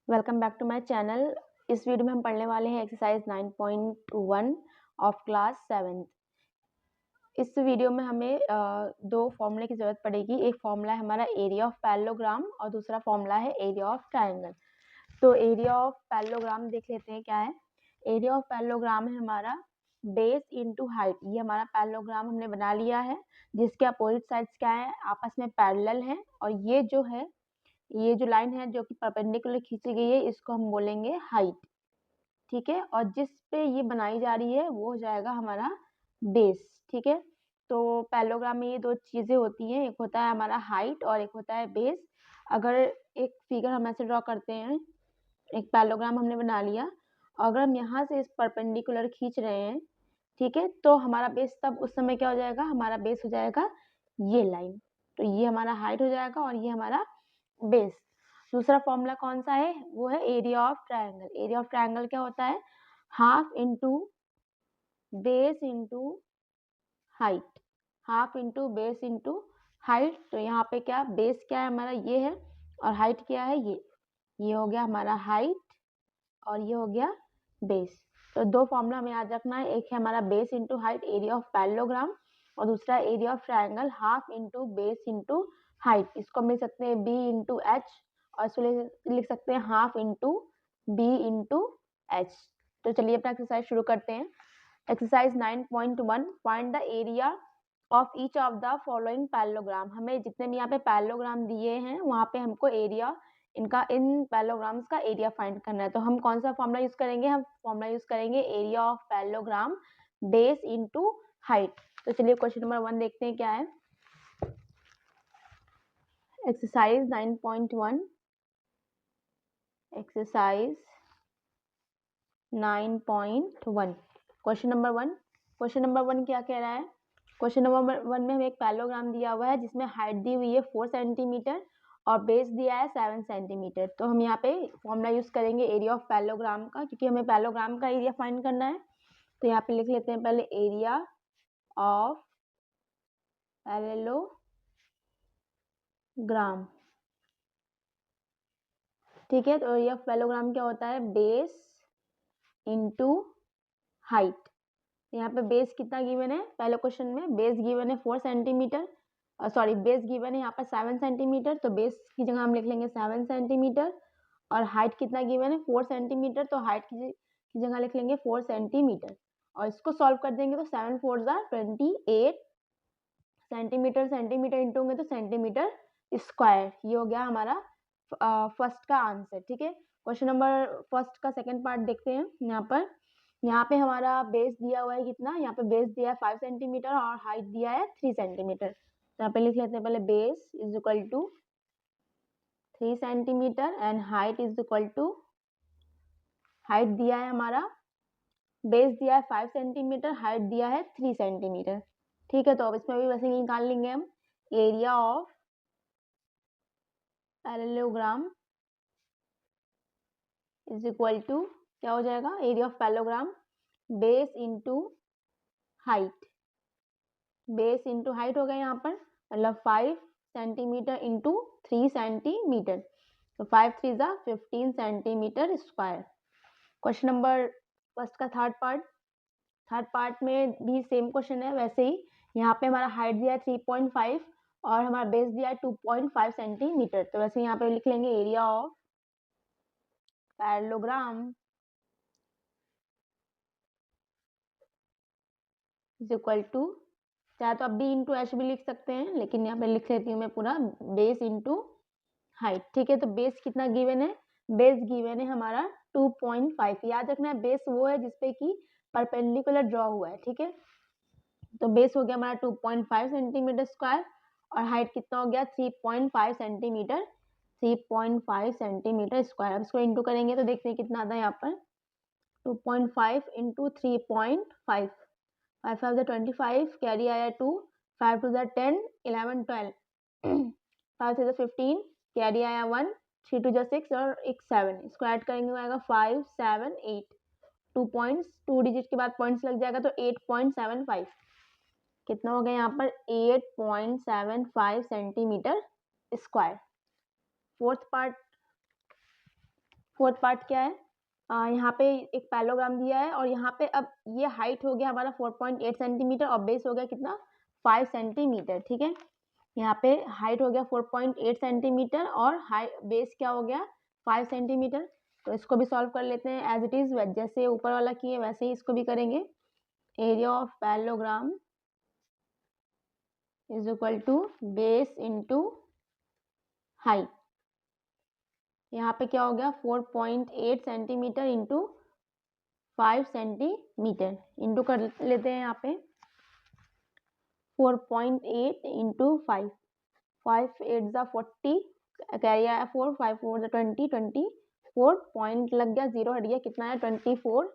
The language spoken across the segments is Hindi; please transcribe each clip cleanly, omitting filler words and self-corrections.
Welcome back to my channel. इस वीडियो में हम पढ़ने वाले हैं एक्सरसाइज 9.1 ऑफ क्लास 7th। इस वीडियो में हमें दो फॉर्मूले की ज़रूरत पड़ेगी। एक फॉर्मूला है हमारा एरिया ऑफ पैरेललोग्राम और दूसरा फॉर्मूला है एरिया ऑफ ट्रायंगल। तो एरिया ऑफ पैरेललोग्राम देख लेते हैं क्या है। एरिया ऑफ पैरेललोग्राम है हमारा बेस इंटू हाइट। ये हमारा पैरेललोग्राम हमने बना लिया है जिसके अपोजिट साइड्स क्या है, आपस में पैरेलल है। और ये जो है, ये जो लाइन है जो कि परपेंडिकुलर खींची गई है, इसको हम बोलेंगे हाइट। ठीक है, और जिस पे ये बनाई जा रही है वो हो जाएगा हमारा बेस। ठीक है, तो पैरेललोग्राम में ये दो चीजें होती हैं, एक होता है हमारा हाइट और एक होता है बेस। अगर एक फिगर हम ऐसे ड्रॉ करते हैं, एक पैरेललोग्राम हमने बना लिया, अगर हम यहाँ से इस परपेंडिकुलर खींच रहे हैं, ठीक है, तो हमारा बेस तब उस समय क्या हो जाएगा, हमारा बेस हो जाएगा ये लाइन। तो ये हमारा हाइट हो जाएगा और ये हमारा बेस। दूसरा फॉर्मूला कौन सा है, वो है area of triangle. Area of triangle क्या होता है, half into base into height. Half into base into height. तो यहाँ पे क्या, बेस क्या है हमारा ये है और हाइट क्या है ये हो गया हमारा हाइट और ये हो गया बेस। तो दो फॉर्मूला हमें याद रखना है, एक है हमारा base into height area of parallelogram और दूसरा area of triangle half into base into height. इसको मिल सकते हैं बी इंटू एच और इसको लिख सकते हैं half into B into H. तो चलिए अपना एक्सरसाइज शुरू करते हैं। Exercise 9.1 find the area of each of the following parallelogram. हमें जितने भी यहाँ पे पैरेललोग्राम दिए हैं वहाँ पे हमको एरिया, इनका इन पैरेललोग्राम्स का एरिया फाइंड करना है। तो हम कौन सा फॉर्मूला यूज करेंगे, हम फॉर्मूला यूज करेंगे area of parallelogram base into height. तो चलिए क्वेश्चन नंबर 1 देखते हैं क्या है। Exercise 9.1, exercise 9.1 question number 1। Question number 1 क्या कह रहा है, क्वेश्चन नंबर 1 में हमें एक पैरेललोग्राम दिया हुआ है जिसमें हाइट दी हुई है 4 सेंटीमीटर और बेस दिया है 7 सेंटीमीटर। तो हम यहाँ पे फॉर्मूला यूज करेंगे एरिया ऑफ पैरेललोग्राम का, क्योंकि हमें पैरेललोग्राम का एरिया फाइंड करना है। तो यहाँ पे लिख लेते हैं पहले एरिया ऑफ पैरेललोग्राम। ठीक है, तो एरिया ऑफ पैरेललोग्राम क्या होता है, बेस इंटू हाइट। यहाँ पे बेस कितना गिवन है, पहले क्वेश्चन में बेस गिवन है 4 सेंटीमीटर, सॉरी बेस गिवन है यहाँ पर 7 सेंटीमीटर। तो बेस की जगह हम लिख लेंगे 7 सेंटीमीटर और हाइट कितना गिवन है 4 सेंटीमीटर। तो हाइट की जगह लिख लेंगे 4 सेंटीमीटर और इसको सॉल्व कर देंगे तो 7 4 28 सेंटीमीटर। सेंटीमीटर इंटू होंगे तो सेंटीमीटर स्क्वायर। ये हो गया हमारा फर्स्ट का आंसर। ठीक है, क्वेश्चन नंबर फर्स्ट का सेकंड पार्ट देखते हैं। यहाँ पे हमारा बेस दिया हुआ है कितना, यहाँ पे बेस दिया है 5 सेंटीमीटर और हाइट दिया है 3 सेंटीमीटर। तो यहाँ पे लिख लेते हैं पहले base is equal to 3 centimetre and height is equal to, height दिया है हमारा, बेस दिया है 5 सेंटीमीटर, हाइट दिया है 3 सेंटीमीटर। ठीक है, तो अब इसमें भी वैसे ही निकाल लेंगे हम area of parallelogram is equal to, क्या हो जाएगा, area of parallelogram base into height. Base into height हो गया यहाँ पर, मतलब 5 सेंटीमीटर इंटू 3 सेंटीमीटर। तो 5 3 जा 15 centimetre square. Question number first का थर्ड पार्ट में भी सेम क्वेश्चन है वैसे ही। यहाँ पे हमारा हाइट दिया है 3.5 और हमारा बेस दिया है 2.5 सेंटीमीटर। तो वैसे यहाँ पे लिख लेंगे area of parallelogram is equal to, चाहे तो आप बी इंटू एच भी लिख सकते हैं, लेकिन यहाँ पे लिख लेती हूँ मैं पूरा बेस इंटू हाइट। ठीक है, तो बेस कितना गिवन है, बेस गिवन है हमारा 2.5। याद रखना है बेस वो है जिसपे कि परपेंडिकुलर ड्रॉ हुआ है। ठीक है, तो बेस हो गया हमारा 2.5 सेंटीमीटर स्क्वायर और हाइट कितना हो गया 3.5 सेंटीमीटर, 3.5 सेंटीमीटर स्क्वायर। अब इसको इंटू करेंगे तो देखते हैं कितना आता है यहाँ पर, 2.5 इंटू 3.5, 5 5 25, कैरी आया 2, 5 2 10, 11 12, 5 6 15, कैरी आया 1, 3 2 6 और 1 7, इसको ऐड करेंगे तो आएगा 5 7 8, 2 पॉइंट्स, 2 डिजिट के बाद पॉइंट्स लग जाएगा तो 8.75, कितना हो गया यहाँ पर 8.75 centimetre square. Fourth part fourth part क्या है, यहाँ पे एक पैरेललोग्राम दिया है और यहाँ पे अब ये हाइट हो गया हमारा 4.8 सेंटीमीटर और बेस हो गया कितना 5 सेंटीमीटर। ठीक है, यहाँ पे हाइट हो गया 4.8 सेंटीमीटर और बेस क्या हो गया 5 सेंटीमीटर। तो इसको भी सॉल्व कर लेते हैं एज इट इज, जैसे ऊपर वाला किए वैसे ही इसको भी करेंगे। Area of parallelogram is equal to base into height. यहाँ पे क्या हो गया 4.8 सेंटीमीटर इंटू 5 सेंटीमीटर, इंटू कर लेते हैं यहाँ पे 4.8 इंटू 5, 5 8 ज़ा 40, कैरी आया 4, 5 4 ज़ा 20, 24 पॉइंट लग गया, जीरो हट गया, कितना है 24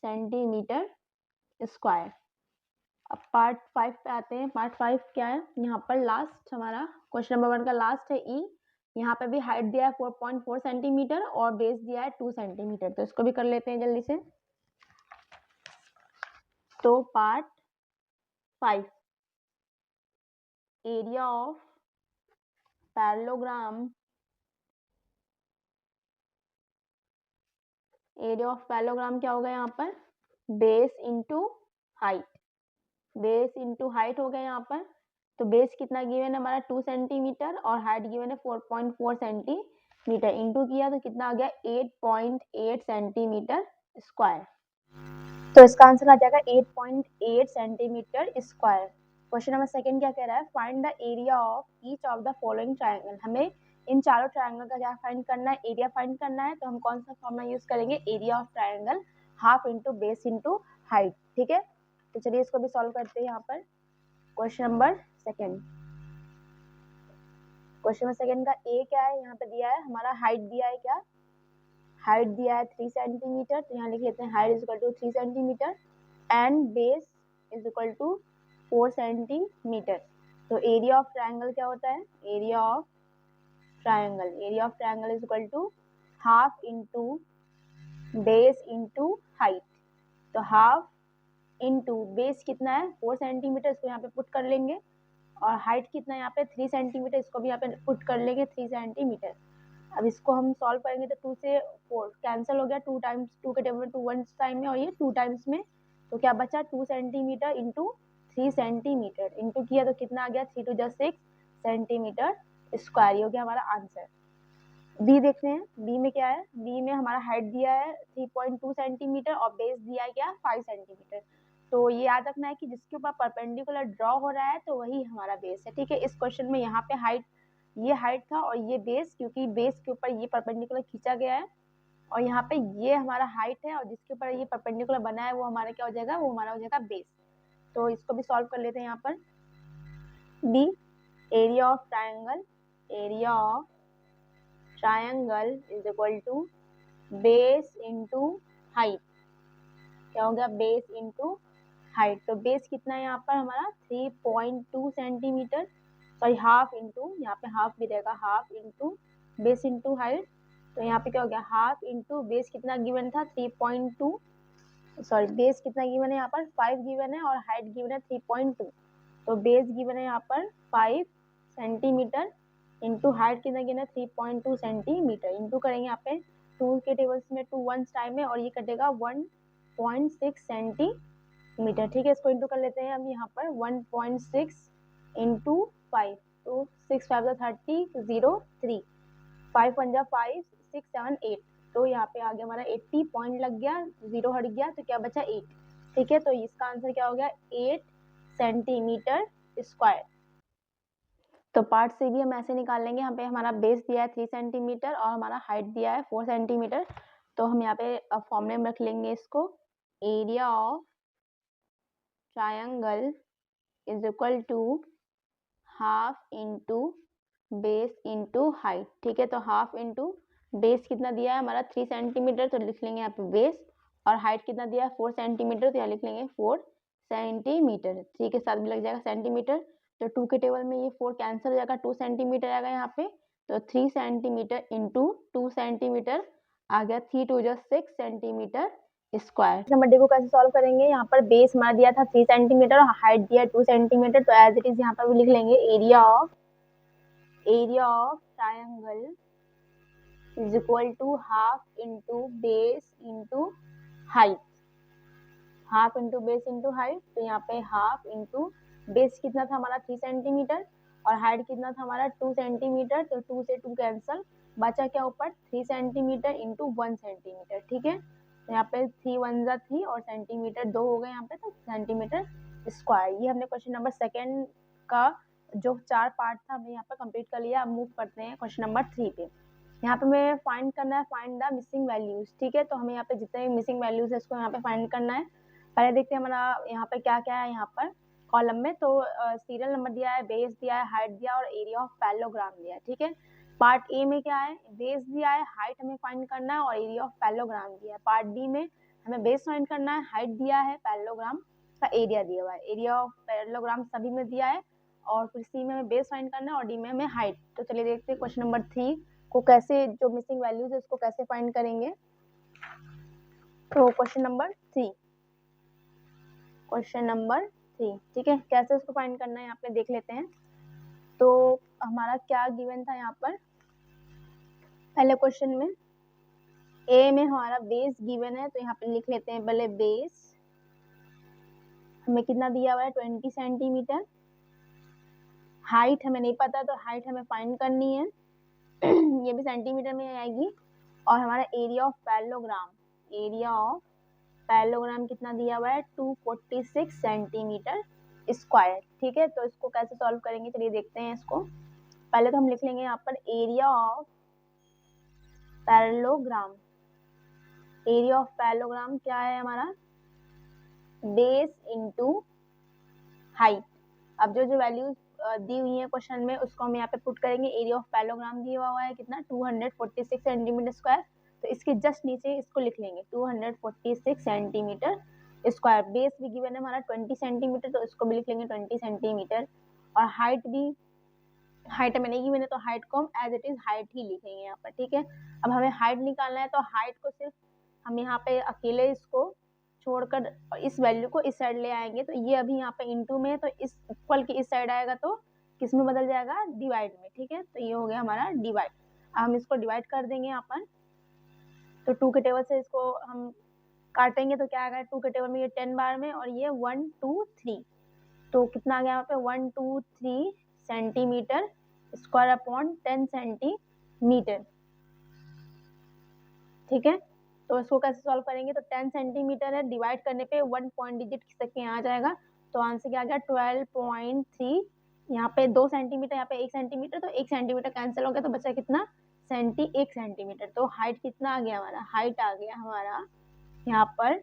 सेंटीमीटर स्क्वायर। अब पार्ट 5 पे आते हैं। पार्ट 5 क्या है, यहाँ पर लास्ट हमारा क्वेश्चन नंबर 1 का लास्ट है ई। यहाँ पे भी हाइट दिया है 4.4 सेंटीमीटर और बेस दिया है 2 सेंटीमीटर। तो इसको भी कर लेते हैं जल्दी से। तो part 5, area of parallelogram, area of parallelogram क्या होगा यहाँ पर base into height, base into height हो गया यहाँ पर। तो बेस कितना गिवन है हमारा 2 सेंटीमीटर और हाइट गिवन है 4.4 सेंटीमीटर, इंटू किया तो कितना आ गया 8.8 सेंटीमीटर स्क्वायर। तो इसका आंसर आ जाएगा 8.8 सेंटीमीटर स्क्वायर। क्वेश्चन नंबर 2 क्या कह रहा है, find the area of each of the following triangle. हमें इन चारों ट्रायंगल का क्या फाइंड करना है, एरिया फाइंड करना है। तो हम कौन सा फॉर्मूला यूज करेंगे, area of triangle half into base into height. ठीक है, तो चलिए इसको भी सॉल्व करते हैं। यहाँ पर क्वेश्चन नंबर 2, क्वेश्चन नंबर 2 का ए क्या है, यहाँ पे दिया है हमारा हाइट दिया है, क्या हाइट दिया है 3 सेंटीमीटर। तो यहाँ लिख लेते हैं height is equal to 3 centimetre and base is equal to 4 centimetre. तो एरिया ऑफ ट्रायंगल क्या होता है, area of triangle, area of triangle is equal to half into base into height. तो हाफ इंटू बेस कितना है 4 सेंटीमीटर, इसको यहाँ पे पुट कर लेंगे, और हाइट कितना है यहाँ पे 3 सेंटीमीटर, इसको भी यहाँ पे पुट कर लेंगे 3 सेंटीमीटर। अब इसको हम सॉल्व करेंगे तो 2 से 4 कैंसिल हो गया, 2 टाइम्स 2 के टेबल में 2 वन टाइम में और ये 2 टाइम्स में, तो क्या बचा 2 सेंटीमीटर इंटू 3 सेंटीमीटर, इंटू किया तो कितना आ गया 3 2 6 सेंटीमीटर स्क्वायर। ये हो गया हमारा आंसर। बी देखते हैं, बी में क्या है, बी में हमारा हाइट दिया है 3.2 सेंटीमीटर और बेस दिया है क्या 5 सेंटीमीटर। तो ये याद रखना है कि जिसके ऊपर परपेंडिकुलर ड्रॉ हो रहा है तो वही हमारा बेस है। ठीक है, इस क्वेश्चन में यहाँ पे हाइट, ये हाइट था और ये बेस, क्योंकि बेस के ऊपर ये परपेंडिकुलर खींचा गया है और यहाँ पे ये हमारा हाइट है और जिसके ऊपर ये परपेंडिकुलर बना है वो हमारा क्या हो जाएगा, वो हमारा हो जाएगा बेस। तो इसको भी सॉल्व कर लेते हैं। यहाँ पर B, area of triangle, area of triangle is equal to base into height. क्या हो गया बेस इंटू हाइट। तो बेस कितना है यहाँ पर हमारा 3.2 सेंटीमीटर, सॉरी हाफ इंटू, यहाँ पे हाफ भी रहेगा, half into base into height. तो यहाँ पे क्या हो गया हाफ इंटू बेस कितना गिवन था 3.2, सॉरी बेस कितना गिवन है यहाँ पर 5 गिवन है और हाइट गिवन है 3.2। तो बेस गिवन है यहाँ पर 5 सेंटीमीटर इंटू हाइट कितना गिवन है 3.2 सेंटीमीटर, इंटू करेंगे यहाँ पे 2 के टेबल्स में 2 वन टाइम में और ये कटेगा 1.6 सेंटीमीटर। ठीक है, इसको इंटू कर लेते हैं हम यहाँ पर 1.6 इंटू 5, तो 6 5 30, 0 3, 5 1 5 6 7 8। तो यहाँ पे आ गया हमारा 80 पॉइंट लग गया, 0 हट गया तो क्या बचा 8। ठीक है, तो इसका आंसर क्या हो गया 8 सेंटीमीटर स्क्वायर। तो पार्ट से भी हम ऐसे निकाल लेंगे, यहाँ पे हमारा बेस दिया है 3 सेंटीमीटर और हमारा हाइट दिया है 4 सेंटीमीटर। तो हम यहाँ पे फॉर्मूले में रख लेंगे इसको, area of triangle is equal to half into base into height. ठीक है, तो हाफ इंटू बेस कितना दिया है हमारा 3 सेंटीमीटर, तो लिख लेंगे यहाँ पे बेस, और हाइट कितना दिया है 4 सेंटीमीटर, तो यहाँ लिख लेंगे 4 सेंटीमीटर। 3 के साथ भी लग जाएगा सेंटीमीटर, तो 2 के टेबल में ये 4 कैंसिल हो जाएगा, 2 सेंटीमीटर आएगा यहाँ पे। तो 3 सेंटीमीटर इंटू 2 सेंटीमीटर आ गया, 3 2 6 सेंटीमीटर स्क्वायर। नंबर डी को कैसे सॉल्व करेंगे, यहाँ पर बेस हमारा दिया था 3 सेंटीमीटर और हाइट दिया 2 सेंटीमीटर। तो एज इट इज यहाँ पर भी लिख लेंगे area of triangle is equal to half into base into height, half into base into height. तो यहाँ पे हाफ इंटू बेस कितना था हमारा 3 सेंटीमीटर और हाइट कितना था हमारा 2 सेंटीमीटर, तो 2 से 2 कैंसल, बचा क्या ऊपर 3 सेंटीमीटर इंटू 1 सेंटीमीटर। ठीक है, तो यहाँ पे 3 1 जा 3 और सेंटीमीटर 2 हो गए यहाँ पे, तो सेंटीमीटर स्क्वायर। ये हमने क्वेश्चन नंबर 2 का जो 4 पार्ट था हमने यहाँ पे कंप्लीट कर लिया। अब मूव करते हैं क्वेश्चन नंबर 3 पे। यहाँ पे हमें फाइंड करना है, फाइंड द मिसिंग वैल्यूज। ठीक है, तो हमें यहाँ पे जितने भी मिसिंग वैल्यूज है इसको यहाँ पे फाइंड करना है। पहले देखते हैं हमारा यहाँ पे क्या क्या है। यहाँ पर कॉलम में तो सीरियल नंबर दिया है, बेस दिया है, हाइट दिया और एरिया ऑफ पैरेललोग्राम दिया है। ठीक है, पार्ट ए में क्या है, बेस दिया है, हाइट हमें फाइंड करना है और एरिया ऑफ पैरेललोग्राम दिया है। पार्ट बी में हमें बेस फाइंड करना है, हाइट दिया है, पैरेललोग्राम का एरिया दिया हुआ है, एरिया ऑफ पैरेललोग्राम सभी में दिया है। और फिर सी में हमें बेस फाइंड करना है और डी में हमें हाइट। तो चलिए देखते हैं क्वेश्चन नंबर 3 को कैसे, जो मिसिंग वैल्यूज है उसको कैसे फाइंड करेंगे। तो क्वेश्चन नंबर 3, क्वेश्चन नंबर 3, ठीक है, कैसे उसको फाइंड करना है यहाँ पे देख लेते हैं। तो हमारा क्या गिवन था यहाँ पर पहले क्वेश्चन में, ए में हमारा बेस गिवन है, तो यहाँ पे लिख लेते हैं पहले बेस हमें कितना दिया हुआ है 20 सेंटीमीटर। हाइट हमें नहीं पता तो हाइट हमें फाइंड करनी है ये भी सेंटीमीटर में आएगी। और हमारा area of parallelogram, area of parallelogram कितना दिया हुआ है 246 सेंटीमीटर स्क्वायर। ठीक है, तो इसको कैसे सॉल्व करेंगे चलिए देखते हैं इसको। पहले तो हम लिख लेंगे यहाँ पर area of parallelogram, area of parallelogram क्या है हमारा बेस इंटू हाइट। अब जो जो वैल्यूज दी हुई है क्वेश्चन में उसको हम यहाँ पे पुट करेंगे। एरिया ऑफ पैरेललोग्राम दिया हुआ है कितना 246 सेंटीमीटर स्क्वायर, तो इसके जस्ट नीचे इसको लिख लेंगे 246 सेंटीमीटर स्क्वायर। बेस भी गिवन है हमारा 20 सेंटीमीटर, तो इसको भी लिख लेंगे 20 सेंटीमीटर। और हाइट भी, हाइट हमें नहीं गिवन है तो हाइट को हम एज इट इज हाइट ही लिखेंगे यहाँ पर। ठीक है, अब हमें हाइट निकालना है तो हाइट को सिर्फ हम यहाँ पे अकेले इसको छोड़कर इस वैल्यू को इस साइड ले आएंगे। तो ये अभी यहाँ पे इनटू में है तो इस इक्वल की इस साइड आएगा तो किस में बदल जाएगा डिवाइड में। ठीक है, तो ये हो गया हमारा डिवाइड। अब हम इसको डिवाइड कर देंगे यहाँ पर, तो 2 के टेबल से इसको हम काटेंगे तो क्या आएगा 2 के टेबल में ये 10 बार में और ये 1 2 3, तो कितना आ गया यहाँ पे 1 2 3 सेंटीमीटर स्क्वायर अपॉन 10 सेंटीमीटर। ठीक है, तो इसको कैसे सॉल्व करेंगे, तो 10 सेंटीमीटर है, डिवाइड करने पे 1 पॉइंट डिजिट खिसक के यहाँ आ जाएगा, तो आंसर क्या आ गया 12.3। यहाँ पे 2 सेंटीमीटर, यहाँ पे 1 सेंटीमीटर, तो 1 सेंटीमीटर कैंसिल हो गया तो बचा कितना 1 सेंटीमीटर। तो हाइट कितना आ गया हमारा, हाइट आ गया हमारा यहाँ पर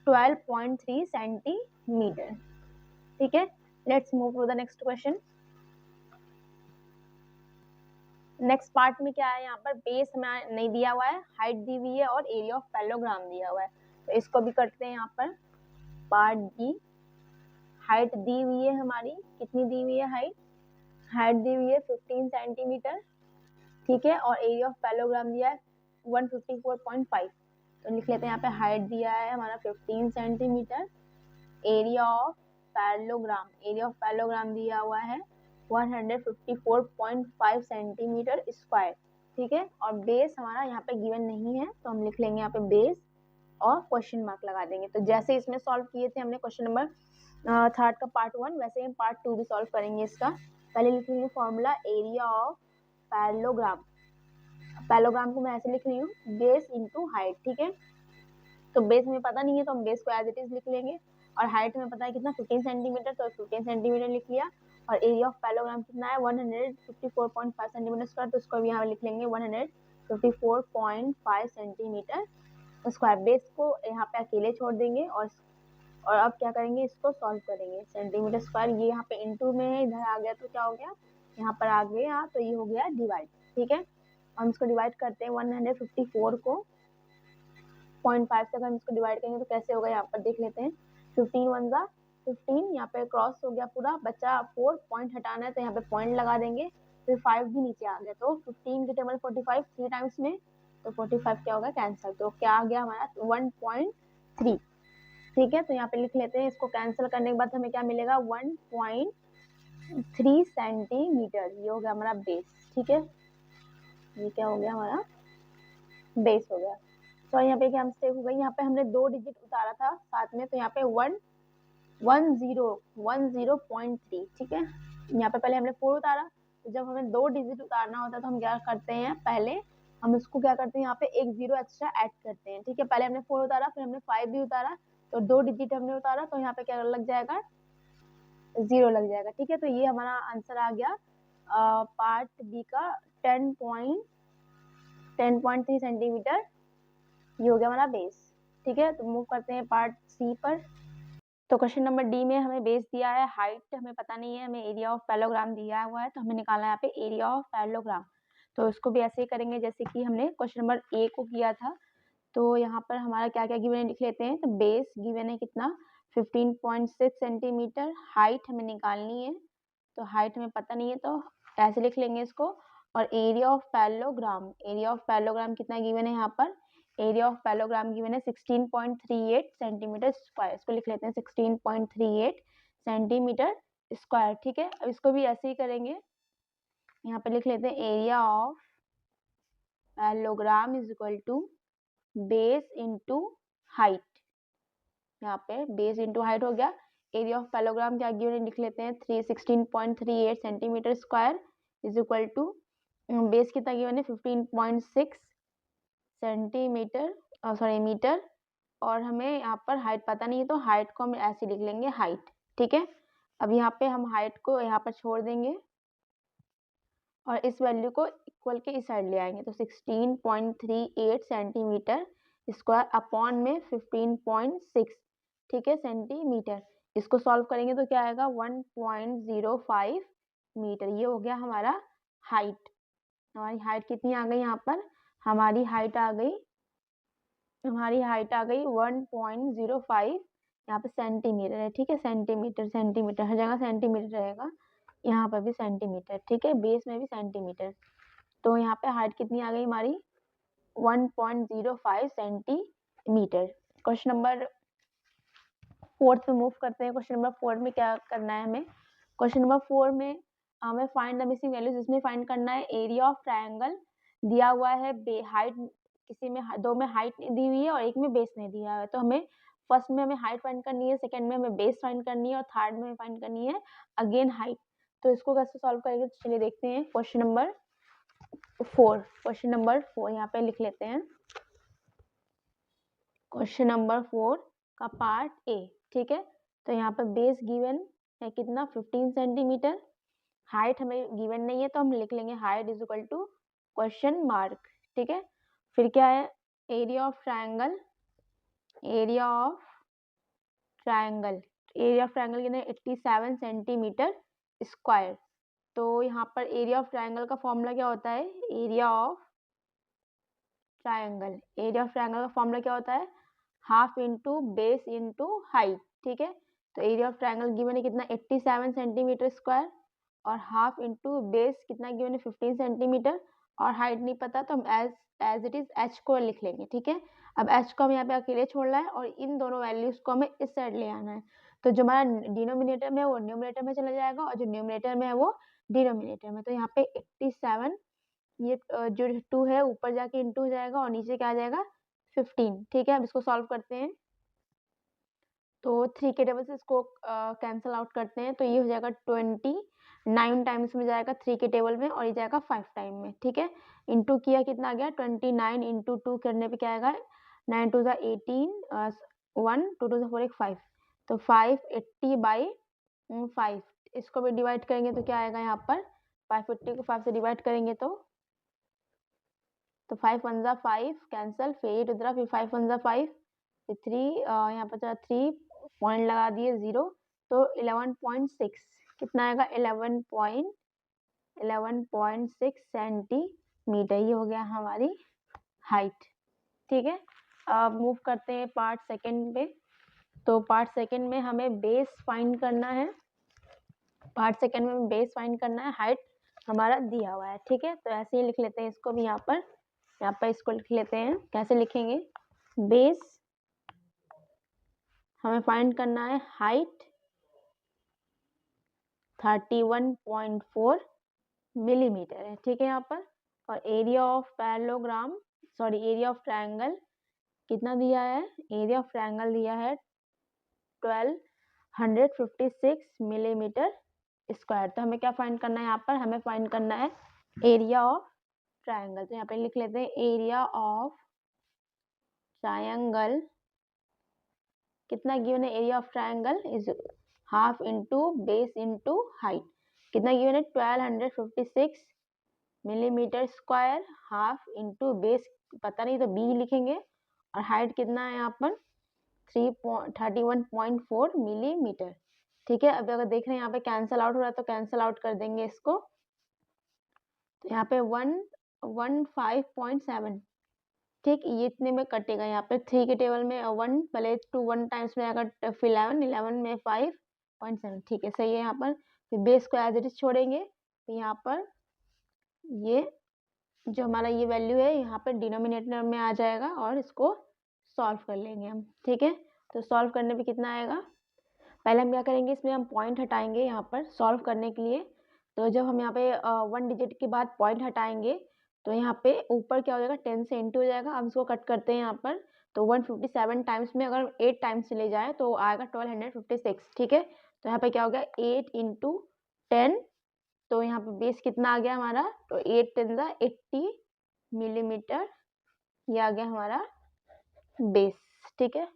12.3 सेंटीमीटर। ठीक है, let's move to the next question. Next part में क्या है, यहाँ पर बेस हमें नहीं दिया हुआ है, हाइट दी हुई है और एरिया ऑफ पैरेललोग्राम दिया हुआ है, तो इसको भी करते हैं। यहाँ पर पार्ट डी, हाइट दी हुई है हमारी, कितनी दी हुई है हाइट, हाइट दी हुई है 15 सेंटीमीटर। ठीक है, और एरिया ऑफ पैरेललोग्राम दिया है 154.5, तो लिख लेते हैं यहाँ पे हाइट दिया है हमारा 15 centimetre, area of parallelogram, area of parallelogram दिया हुआ है 154.5 सेंटीमीटर स्क्वायर। ठीक है, और बेस हमारा यहाँ पे गिवन नहीं है तो हम लिख लेंगे यहाँ पे बेस और क्वेश्चन मार्क लगा देंगे। तो जैसे इसमें सॉल्व किए थे हमने क्वेश्चन नंबर 3 का पार्ट 1, वैसे ही पार्ट 2 भी सॉल्व करेंगे इसका। पहले लिख लेंगे formula area of parallelogram, parallelogram को मैं ऐसे लिख रही हूँ बेस इंटू हाइट। ठीक है, तो बेस हमें पता नहीं है तो हम बेस को एज इट इज लिख लेंगे, और हाइट हमें पता है कितना 15 सेंटीमीटर, तो 15 सेंटीमीटर लिख लिया। और एरिया ऑफ पैरेललोग्राम कितना है 154.5 सेंटीमीटर स्क्वायर, तो उसको भी यहाँ लिख लेंगे 154.5 सेंटीमीटर स्क्वायर। बेस को यहाँ पे अकेले छोड़ देंगे और अब क्या करेंगे, इसको सॉल्व करेंगे। सेंटीमीटर स्क्वायर ये यहाँ पे इनटू में है, इधर आ गया तो क्या हो गया यहाँ पर आ गया, तो ये हो गया डिवाइड। ठीक है, हम इसको डिवाइड करते हैं 154 को 0.5 से, अगर हम इसको डिवाइड करेंगे तो कैसे होगा यहाँ पर देख लेते हैं। 15 1 जा 15, यहाँ पे क्रॉस हो गया पूरा, बचा 4, पॉइंट हटाना है तो यहाँ पे पॉइंट लगा देंगे, फिर 5 भी नीचे आ गया, तो 15 के टेबल 45 3 टाइम्स में, तो 45 क्या होगा कैंसिल, तो क्या आ गया हमारा 1.3। ठीक है, तो यहाँ पे लिख लेते हैं, इसको कैंसिल करने के बाद हमें क्या मिलेगा 1.3 सेंटीमीटर, ये हो गया हमारा बेस। ठीक है, ये क्या हो गया हमारा बेस हो गया। तो यहाँ पे क्या मिस्टेक हो गई, यहाँ पे हमने 2 डिजिट उतारा था साथ में, तो यहाँ पे 10.3, ठीक है। यहाँ पे पहले हमने 4 उतारा, तो जब हमें 2 डिजिट उतारना होता है तो हम क्या करते हैं, पहले हम इसको क्या करते हैं, यहाँ पे एक 0 एक्स्ट्रा ऐड करते हैं, ठीक है। पहले हमने 4 उतारा, फिर हमने 5 भी उतारा, तो 2 डिजिट हमने उतारा, तो यहाँ पे क्या लग जाएगा, 0 लग जाएगा, ठीक है। तो ये हमारा आंसर आ गया पार्ट बी का 10.3 सेंटीमीटर, ये हो गया हमारा बेस, ठीक है। तो मूव करते हैं पार्ट सी पर। तो क्वेश्चन नंबर डी में हमें बेस दिया है, हाइट हमें पता नहीं है, हमें एरिया ऑफ पैरेललोग्राम दिया हुआ है, तो हमें निकालना है यहाँ पे एरिया ऑफ पैरेललोग्राम। तो इसको भी ऐसे ही करेंगे जैसे कि हमने क्वेश्चन नंबर ए को किया था। तो यहाँ पर हमारा क्या क्या गिवन है लिख लेते हैं। तो बेस गिवन है कितना, 15.6 सेंटीमीटर। हाइट हमें निकालनी है, तो हाइट हमें पता नहीं है, तो ऐसे लिख लेंगे इसको। और एरिया ऑफ पैरेललोग्राम कितना गिवन है, यहाँ पर एरिया ऑफ पैरेललोग्राम गिवन है 16.38 सेंटीमीटर स्क्वायर। इसको लिख लेते हैं 16.38 सेंटीमीटर स्क्वायर, ठीक है। अब इसको भी ऐसे ही करेंगे, यहाँ पे लिख लेते हैं area of parallelogram is equal to base into height. यहाँ पे बेस इंटू हाइट हो गया। एरिया ऑफ पैरेललोग्राम क्या गिवन है लिख लेते हैं 16.38 centimetre square is equal to base कितना गिवन है 15.6 सेंटीमीटर मीटर, और हमें यहाँ पर हाइट पता नहीं है, तो हाइट को हम ऐसे लिख लेंगे हाइट, ठीक है। अब यहाँ पे हम हाइट को यहाँ पर छोड़ देंगे और इस वैल्यू को इक्वल के इस साइड ले आएंगे, तो 16.38 सेंटीमीटर स्क्वायर अपॉन में 15.6, ठीक है, सेंटीमीटर। इसको सॉल्व करेंगे तो क्या आएगा 1.05 मीटर। ये हो गया हमारा हाइट। हमारी हाइट कितनी आ गई, यहाँ पर हमारी हाइट आ गई 1.05, यहाँ पे सेंटीमीटर है, ठीक है। सेंटीमीटर हर जगह सेंटीमीटर रहेगा, यहाँ पर भी सेंटीमीटर, ठीक है, बेस में भी सेंटीमीटर। तो यहाँ पे हाइट कितनी आ गई हमारी 1.05 सेंटीमीटर। क्वेश्चन नंबर 4 पे मूव करते हैं। क्वेश्चन नंबर 4 में क्या करना है हमें, क्वेश्चन नंबर 4 में हमें फाइंड द मिसिंग वैल्यूज, इसमें फाइंड करना है एरिया ऑफ ट्रायंगल दिया हुआ है, हाइट किसी में 2 में हाइट दी हुई है और एक में बेस नहीं दिया है। तो हमें फर्स्ट में हमें हाइट फाइंड करनी है, सेकंड में हमें बेस फाइंड करनी है और थर्ड में फाइंड करनी है अगेन हाइट। तो इसको कैसे सॉल्व करेंगे, तो चलिए देखते हैं। क्वेश्चन नंबर 4 यहाँ पे लिख लेते हैं, क्वेश्चन नंबर 4 का पार्ट ए, ठीक है। तो यहाँ पर बेस गिवन है कितना 15 सेंटीमीटर, हाइट हमें गिवन नहीं है, तो हम लिख लेंगे height is equal to question mark, ठीक है। फिर क्या है एरिया ऑफ ट्रायंगल कितना 87 सेंटीमीटर स्क्वायर। तो यहाँ पर एरिया ऑफ ट्रायंगल का फॉर्मूला क्या होता है, एरिया ऑफ ट्रायंगल का फॉर्मूला क्या होता है, half into base into height, ठीक है। तो एरिया ऑफ ट्रायंगल गिवन है कितना 87 सेंटीमीटर स्क्वायर, और हाफ इंटू बेस कितना गिवन है 15 सेंटीमीटर, और हाइट नहीं पता, तो हम एज इट इज एच को लिख लेंगे, ठीक है। अब एच को हम यहाँ पे अकेले छोड़ना है और इन दोनों वैल्यूज को हमें इस साइड ले आना है। तो जो हमारा डिनोमिनेटर में वो न्यूमरेटर में चला जाएगा और जो न्यूमरेटर में है वो डिनोमिनेटर में। तो यहाँ पे 87, ये जो 2 है ऊपर जाके इंटू हो जाएगा और नीचे क्या आ जाएगा 15, ठीक है। अब इसको सॉल्व करते हैं, तो 3 के टेबल से इसको कैंसिल आउट करते हैं, तो ये हो जाएगा 29 टाइम्स में जाएगा 3 के टेबल में, और ये जाएगा 5 टाइम में, ठीक है। इंटू किया कितना आ गया 29 इंटू 2 करने पे क्या आएगा 9 2 ज़ा 18, 1 2 2 ज़ा 4 एक 5, तो 580/5। इसको भी डिवाइड करेंगे तो क्या आएगा यहाँ पर 580 को 5 से डिवाइड करेंगे तो 5 1 ज़ा 5 कैंसिल, फिर 8 इधर, फिर 5 1 ज़ा 5, फिर 3 यहाँ पर 3 पॉइंट लगा दिए 0, तो 11.6 कितना आएगा 11.6 सेंटीमीटर। ये हो गया हमारी हाइट, ठीक है। अब मूव करते हैं पार्ट सेकंड पे। तो पार्ट सेकंड में हमें बेस फाइंड करना है, हाइट हमारा दिया हुआ है, ठीक है। तो ऐसे ही लिख लेते हैं इसको भी, यहाँ पर इसको लिख लेते हैं, कैसे लिखेंगे, बेस हमें फाइंड करना है, हाइट 31.4 मिलीमीटर है, ठीक है। यहाँ पर और area of parallelogram area of triangle कितना दिया है, एरिया ऑफ ट्रायंगल दिया है 1256 मिलीमीटर स्क्वायर। तो हमें क्या फाइंड करना है, यहाँ पर हमें फाइंड करना है एरिया ऑफ ट्रायंगल। तो यहाँ पे लिख लेते हैं एरिया ऑफ ट्रायंगल कितना गिवन है, area of triangle is half into base into height. कितना गिवन है 1256 millimetre square, half into base पता नहीं तो बी लिखेंगे, और हाइट कितना है यहाँ पर 31.4 मिलीमीटर। ठीक है, अब अगर देख रहे हैं यहाँ पे कैंसल आउट हो रहा है तो कैंसल आउट कर देंगे इसको। तो यहाँ पे 115.7, ठीक, ये इतने में कटेगा। यहाँ पे 3 के टेबल में 1 पहले 2 1 टाइम्स में अगर 11 में 5.7, ठीक है, सही है। यहाँ पर फिर बेस को एज इट इज छोड़ेंगे, तो यहाँ पर ये जो हमारा ये वैल्यू है यहाँ पर डिनोमिनेटर में आ जाएगा और इसको सॉल्व कर लेंगे हम। ठीक है, तो सॉल्व करने पे कितना आएगा, पहले हम क्या करेंगे, इसमें हम पॉइंट हटाएंगे यहाँ पर सॉल्व करने के लिए। तो जब हम यहाँ पे 1 डिजिट के बाद पॉइंट हटाएंगे तो यहाँ पे ऊपर क्या हो जाएगा 10 से इंटू हो जाएगा। अब इसको कट करते हैं यहाँ पर, तो 157 टाइम्स में अगर 8 टाइम्स से ले जाए तो आएगा 1256। ठीक है, तो यहाँ पे क्या हो गया 8 इंटू 10, तो यहाँ पे बेस कितना आ गया हमारा, तो 8 10 80 मिलीमीटर, ये आ गया हमारा बेस। ठीक है,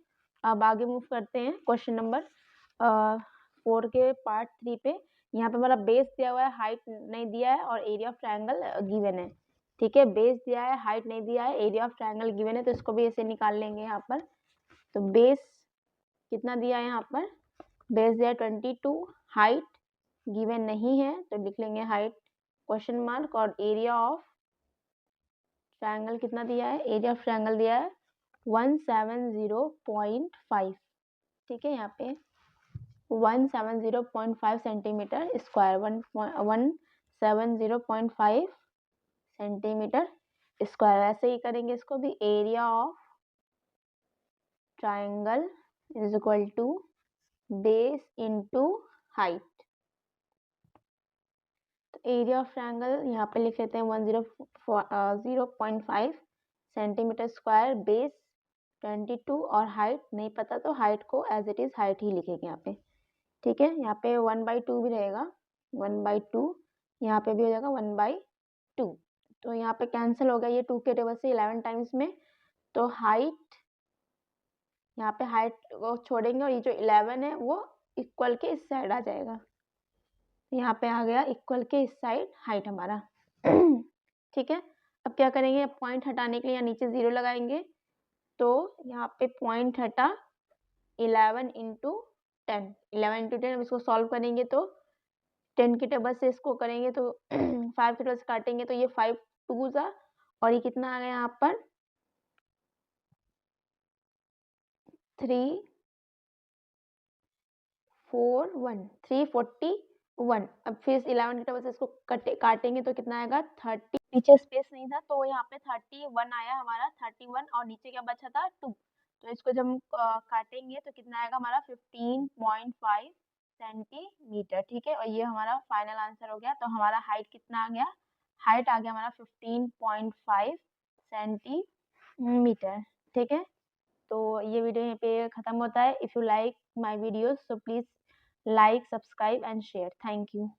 अब आगे मूव करते हैं क्वेश्चन नंबर 4 के पार्ट 3 पे। यहाँ पे हमारा बेस दिया हुआ है, हाइट नहीं दिया है, और एरिया ऑफ ट्रायंगल गिवन है। ठीक है, बेस दिया है, हाइट नहीं दिया है, एरिया ऑफ ट्रायंगल गिवन है, तो इसको भी ऐसे निकाल लेंगे यहाँ पर। तो बेस कितना दिया है यहाँ पर, बेस दिया है 22, हाइट गिवन नहीं है तो लिख लेंगे हाइट क्वेश्चन मार्क, और एरिया ऑफ ट्रायंगल कितना दिया है, एरिया ऑफ ट्रायंगल दिया है 170.5। ठीक है, यहाँ पे 170.5 सेंटीमीटर स्क्वायर, 170.5 सेंटीमीटर स्क्वायर। ऐसे ही करेंगे इसको भी, area of triangle is equal to base into height. तो एरिया ऑफ ट्रायंगल यहाँ पे लिख लेते हैं 100.5 सेंटीमीटर स्क्वायर, बेस 22, और हाइट नहीं पता तो हाइट को एज इट इज हाइट ही लिखेंगे यहाँ पे। ठीक है, यहाँ पे 1/2 भी रहेगा, 1/2, यहाँ पे भी हो जाएगा 1/2। तो यहाँ पे कैंसिल हो गया ये 2 के टेबल से 11 टाइम्स में, तो हाइट यहाँ पे हाइट को छोड़ेंगे और ये जो 11 है वो इक्वल के इस साइड आ जाएगा। यहाँ पे आ गया इक्वल के इस साइड हाइट हमारा। ठीक है, अब क्या करेंगे, पॉइंट हटाने के लिए यहाँ नीचे 0 लगाएंगे, तो यहाँ पे पॉइंट हटा 11 इंटू 10, 11 इंटू 10। अब इसको सॉल्व करेंगे तो 10 के टेबल से इसको करेंगे तो 5 के टेबल से काटेंगे तो ये 5 2 जा, और ये कितना आ गया यहाँ पर 341। अब फिर 11 के टेबल से इसको काटेंगे तो कितना आएगा 30, नीचे स्पेस नहीं था तो यहाँ पे 31 आया हमारा, 31, और नीचे क्या बचा था 2, तो इसको जब हम काटेंगे तो कितना आएगा हमारा 15.5 सेंटीमीटर। ठीक है, और ये हमारा फाइनल आंसर हो गया। तो हमारा हाइट कितना आ गया, हाइट आ गया हमारा 15.5 सेंटीमीटर। ठीक है, तो ये वीडियो यहाँ पे खत्म होता है। If you like my videos so please like, subscribe and share. Thank you.